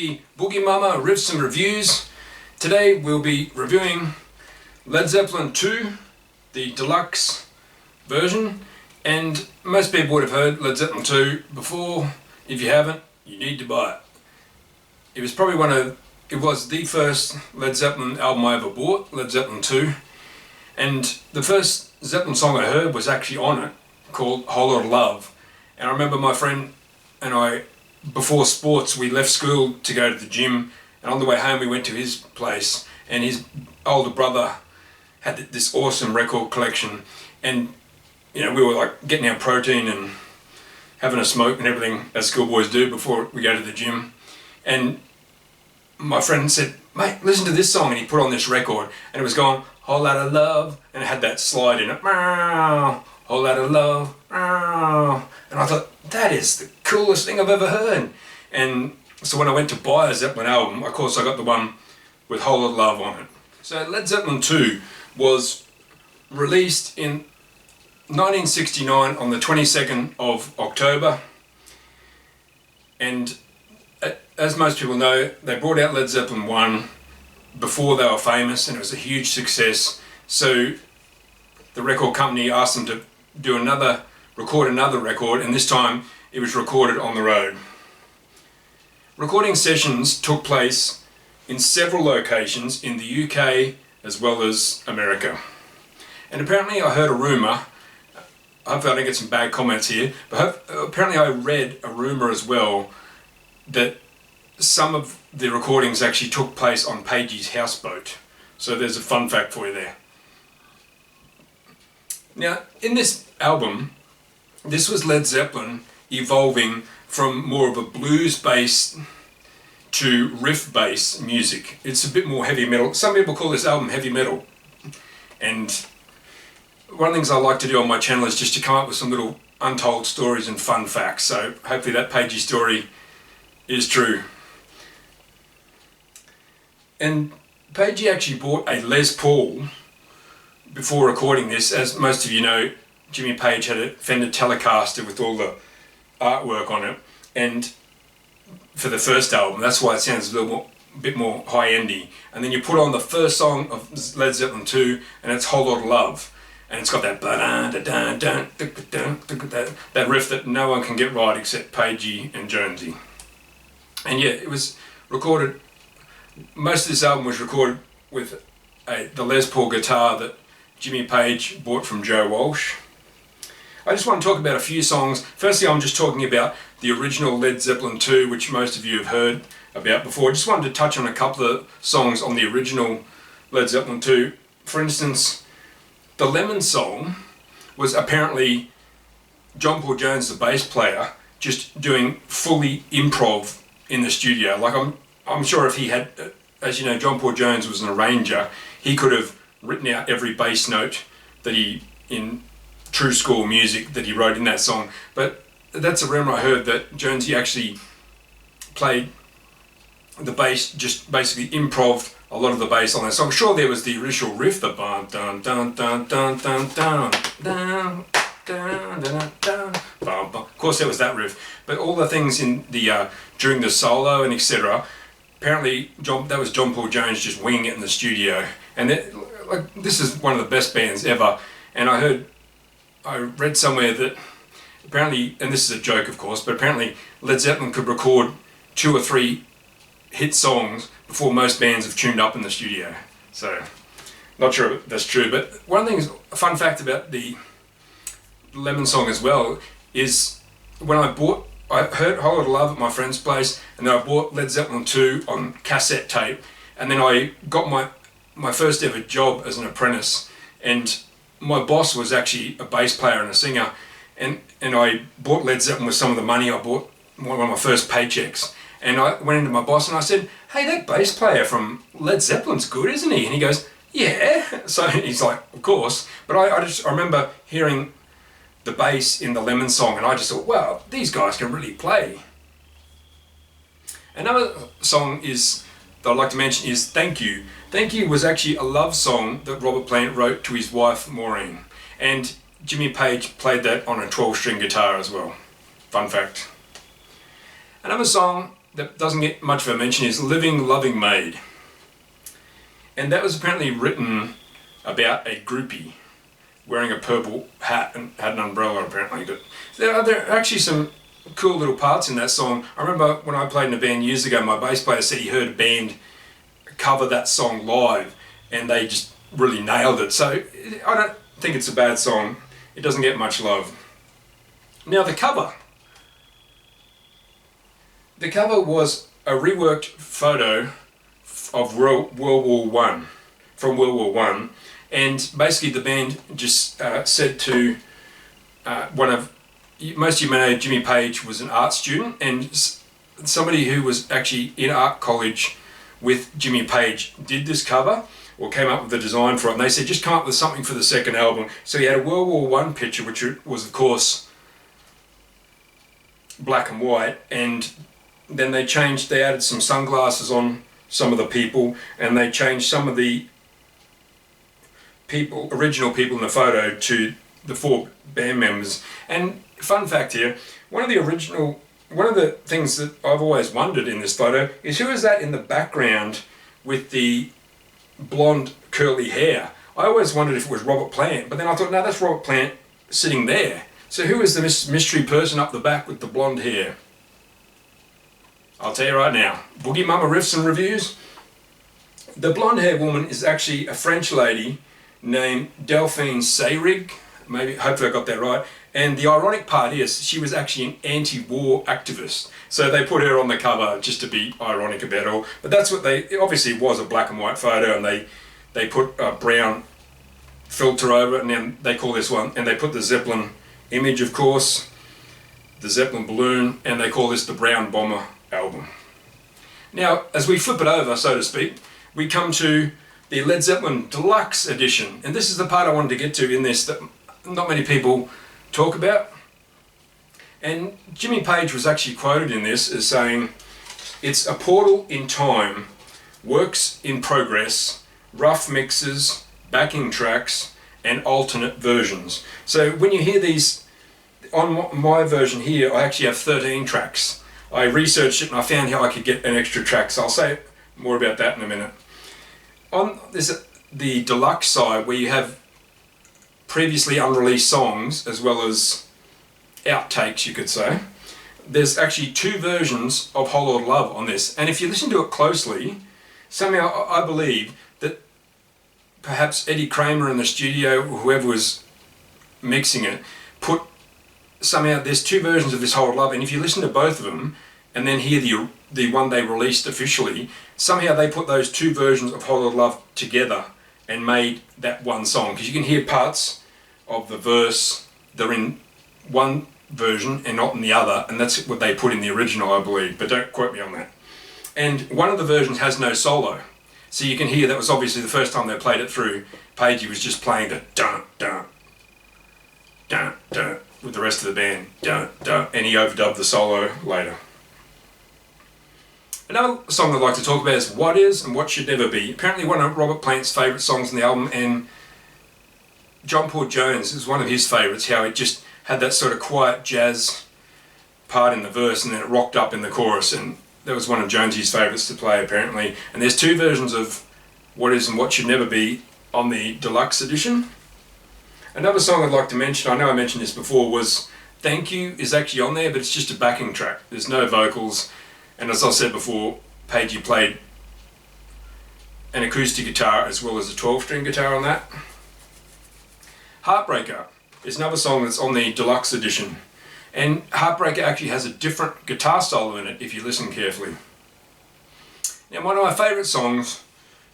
the Boogie Mama Riffs and Reviews. Today we'll be reviewing Led Zeppelin 2, the deluxe version, and most people would have heard Led Zeppelin 2 before. If you haven't, you need to buy it. It was the first Led Zeppelin album I ever bought, Led Zeppelin 2, and the first Zeppelin song I heard was actually on it, called Whole Lot of Love. And I remember my friend and I, before sports, we left school to go to the gym, and on the way home we went to his place, and his older brother had this awesome record collection, and we were like getting our protein and having a smoke and everything as schoolboys do before we go to the gym. And my friend said, "Mate, listen to this song," and he put on this record, and it was going, "Whole Lot of Love," and it had that slide in it, "Meow, whole lot of love," meow. And I thought, that is the coolest thing I've ever heard. And so when I went to buy a Zeppelin album, of course I got the one with Whole Lot of Love on it. So Led Zeppelin 2 was released in 1969 on the 22nd of October, and as most people know, they brought out Led Zeppelin 1 before they were famous, and it was a huge success. So the record company asked them to record another record, and this time it was recorded on the road. Recording sessions took place in several locations in the UK as well as America. And apparently I heard a rumour, hopefully I don't get some bad comments here, but apparently I read a rumour as well that some of the recordings actually took place on Page's houseboat. So there's a fun fact for you there. Now, in this album, this was Led Zeppelin evolving from more of a blues-based to riff-based music. It's a bit more heavy metal. Some people call this album heavy metal. And one of the things I like to do on my channel is just to come up with some little untold stories and fun facts. So hopefully that Pagey story is true. And Pagey actually bought a Les Paul before recording this. As most of you know, Jimmy Page had a Fender Telecaster with all the artwork on it, and for the first album, that's why it sounds a bit more high-endy. And then you put on the first song of Led Zeppelin 2, and it's Whole Lot of Love, and it's got that that riff that no one can get right except Pagey and Jonesy. And yeah, it was recorded. Most of this album was recorded with the Les Paul guitar that Jimmy Page bought from Joe Walsh. I just want to talk about a few songs. Firstly, I'm just talking about the original Led Zeppelin 2, which most of you have heard about before. I just wanted to touch on a couple of songs on the original Led Zeppelin 2. For instance, the Lemon song was apparently John Paul Jones, the bass player, just doing fully improv in the studio. Like I'm sure if he had, as you know, John Paul Jones was an arranger, he could have written out every bass note that in true school music that he wrote in that song. But that's a rumor I heard, that Jonesy actually played the bass, just basically improved a lot of the bass on that song. Sure, there was the initial riff, the dun dun dun dun dun dun dun dun dun dun dun. Of course, there was that riff, but all the things in the during the solo and etc. Apparently, that was John Paul Jones just winging it in the studio. And this is one of the best bands ever. And I read somewhere that apparently, and this is a joke of course, but apparently Led Zeppelin could record 2 or 3 hit songs before most bands have tuned up in the studio. So, not sure if that's true, but one thing, a fun fact about the Lemon song as well, is when I heard Whole Lot of Love at my friend's place, and then I bought Led Zeppelin 2 on cassette tape, and then I got my first ever job as an apprentice, and my boss was actually a bass player and a singer, and I bought Led Zeppelin with some of the money I bought, one of my first paychecks. And I went into my boss and I said, "Hey, that bass player from Led Zeppelin's good, isn't he?" And he goes, "Yeah." So he's like, "Of course." But I remember hearing the bass in the Lemon song, and I just thought, wow, these guys can really play. Another song that I'd like to mention is Thank You. Thank You was actually a love song that Robert Plant wrote to his wife Maureen, and Jimmy Page played that on a 12-string guitar as well. Fun fact. Another song that doesn't get much of a mention is Living Loving Maid. And that was apparently written about a groupie wearing a purple hat and had an umbrella apparently. But there are actually some cool little parts in that song. I remember when I played in a band years ago, my bass player said he heard a band cover that song live and they just really nailed it. So I don't think it's a bad song. It doesn't get much love. Now the cover. The cover was a reworked photo of World War One, from World War One, and basically the band just said to most of you may know Jimmy Page was an art student, and somebody who was actually in art college with Jimmy Page did this cover, or came up with the design for it, and they said just come up with something for the second album. So he had a World War One picture, which was of course black and white, and then they added some sunglasses on some of the people, and they changed some of the original people in the photo to the 4 band members. And fun fact here, one of the things that I've always wondered in this photo is who is that in the background with the blonde curly hair? I always wondered if it was Robert Plant, but then I thought, no, that's Robert Plant sitting there. So who is the mystery person up the back with the blonde hair? I'll tell you right now. Boogie Mama Riffs and Reviews. The blonde hair woman is actually a French lady named Delphine Seyrig. Hopefully I got that right. And the ironic part is she was actually an anti-war activist. So they put her on the cover just to be ironic about it all. But that's what it obviously was a black and white photo, and they put a brown filter over it, and then they call this one, and they put the Zeppelin image, of course, the Zeppelin balloon, and they call this the Brown Bomber album. Now, as we flip it over, so to speak, we come to the Led Zeppelin Deluxe edition, and this is the part I wanted to get to in this that not many people talk about. And Jimmy Page was actually quoted in this as saying, "It's a portal in time, works in progress, rough mixes, backing tracks, and alternate versions." So when you hear these, on my version here, I actually have 13 tracks. I researched it and I found how I could get an extra track, so I'll say more about that in a minute. On the deluxe side, where you have previously unreleased songs as well as outtakes, you could say, there's actually 2 versions of Whole Lotta Love on this. And if you listen to it closely, somehow I believe that perhaps Eddie Kramer in the studio, or whoever was mixing it, somehow there's 2 versions of this Whole Lotta Love, and if you listen to both of them and then hear the one they released officially, somehow they put those 2 versions of Whole Lotta Love together and made that one song, because you can hear parts of the verse that are in one version and not in the other, and that's what they put in the original, I believe, but don't quote me on that. And one of the versions has no solo, so you can hear that was obviously the first time they played it through. Pagey was just playing the dun dun dun dun with the rest of the band, dun dun, and he overdubbed the solo later. Another song I'd like to talk about is What Is and What Should Never Be. Apparently one of Robert Plant's favourite songs on the album, and John Paul Jones is one of his favourites, how it just had that sort of quiet jazz part in the verse and then it rocked up in the chorus, and that was one of Jonesy's favourites to play apparently. And there's 2 versions of What Is and What Should Never Be on the deluxe edition. Another song I'd like to mention, I know I mentioned this before, was Thank You is actually on there, but it's just a backing track. There's no vocals, and as I said before, Pagey played an acoustic guitar as well as a 12-string guitar on that. Heartbreaker is another song that's on the deluxe edition, and Heartbreaker actually has a different guitar solo in it if you listen carefully. Now, one of my favourite songs,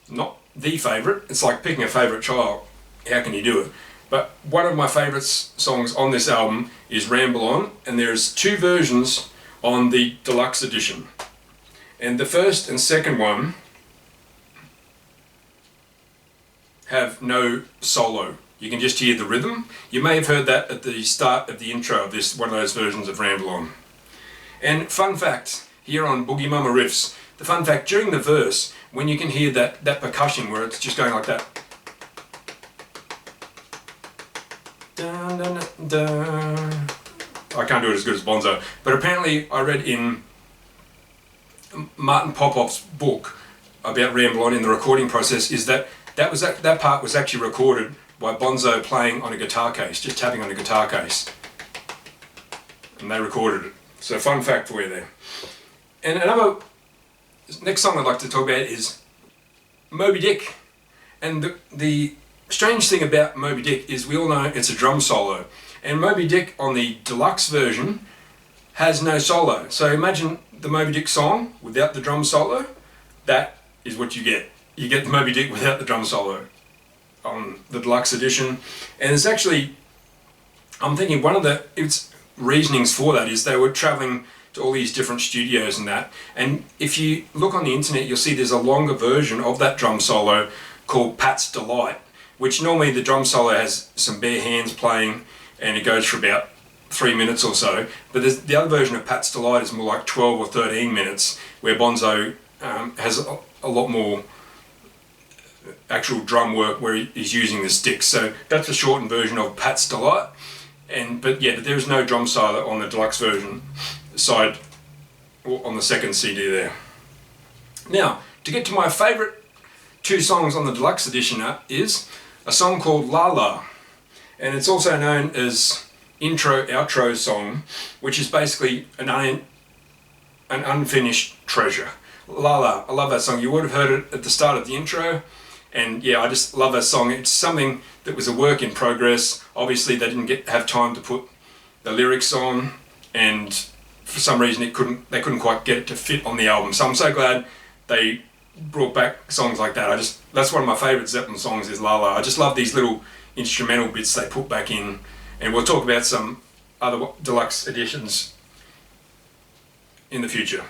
not the favourite, it's like picking a favourite child, how can you do it? But one of my favourite songs on this album is Ramble On, and there's 2 versions on the deluxe edition. And the first and second one have no solo. You can just hear the rhythm. You may have heard that at the start of the intro of this, one of those versions of Ramble On. And fun fact, here on Boogie Mama Riffs, the fun fact, during the verse, when you can hear that percussion where it's just going like that, dun, dun, dun. I can't do it as good as Bonzo, but apparently I read in Martin Popoff's book about Ramble On in the recording process is that that part was actually recorded by Bonzo playing on a guitar case, just tapping on a guitar case. And they recorded it. So fun fact for you there. And next song I'd like to talk about is Moby Dick. And the strange thing about Moby Dick is we all know it's a drum solo. And Moby Dick on the deluxe version has no solo. So imagine the Moby Dick song without the drum solo. That is what you get. You get the Moby Dick without the drum solo on the deluxe edition. And it's actually, I'm thinking one of its reasonings for that is they were traveling to all these different studios and that. And if you look on the internet, you'll see there's a longer version of that drum solo called Pat's Delight, which normally the drum solo has some bare hands playing and it goes for about 3 minutes or so. But the other version of Pat's Delight is more like 12 or 13 minutes, where Bonzo has a lot more actual drum work where he's using the sticks. So that's a shortened version of Pat's Delight. But there is no drum solo on the deluxe version side, or on the second CD there. Now, to get to my favourite 2 songs on the deluxe edition is a song called La La, and it's also known as intro outro song, which is basically an unfinished treasure. La La, I love that song. You would have heard it at the start of the intro, and yeah, I just love that song. It's something that was a work in progress. Obviously they didn't have time to put the lyrics on, and for some reason they couldn't quite get it to fit on the album. So I'm so glad they brought back songs like that. That's one of my favourite Zeppelin songs is La La. I just love these little instrumental bits they put back in, and we'll talk about some other deluxe editions in the future.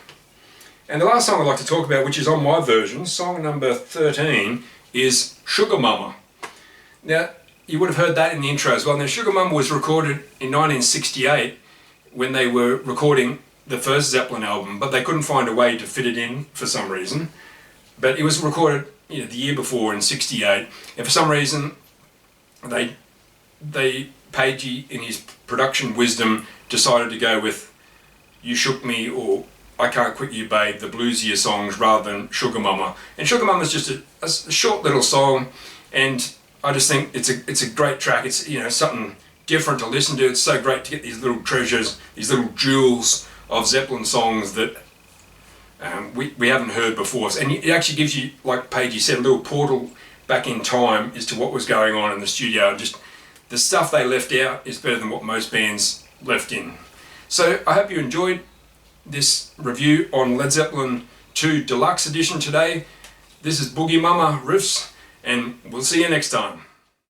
And the last song I'd like to talk about, which is on my version, song number 13, is Sugar Mama. Now, you would have heard that in the intro as well. Now, Sugar Mama was recorded in 1968 when they were recording the first Zeppelin album, but they couldn't find a way to fit it in for some reason. But it was recorded, the year before in '68, and for some reason Pagey, in his production wisdom, decided to go with You Shook Me or I Can't Quit You Babe, the bluesier songs, rather than Sugar Mama. And Sugar Mama is just a short little song, and I just think it's a great track. It's something different to listen to. It's so great to get these little treasures, these little jewels of Zeppelin songs that we haven't heard before. And it actually gives you, like Pagey said, a little portal back in time as to what was going on in the studio. Just the stuff they left out is better than what most bands left in. So I hope you enjoyed this review on Led Zeppelin 2 Deluxe Edition today. This is Boogie Mama Riffs, and we'll see you next time.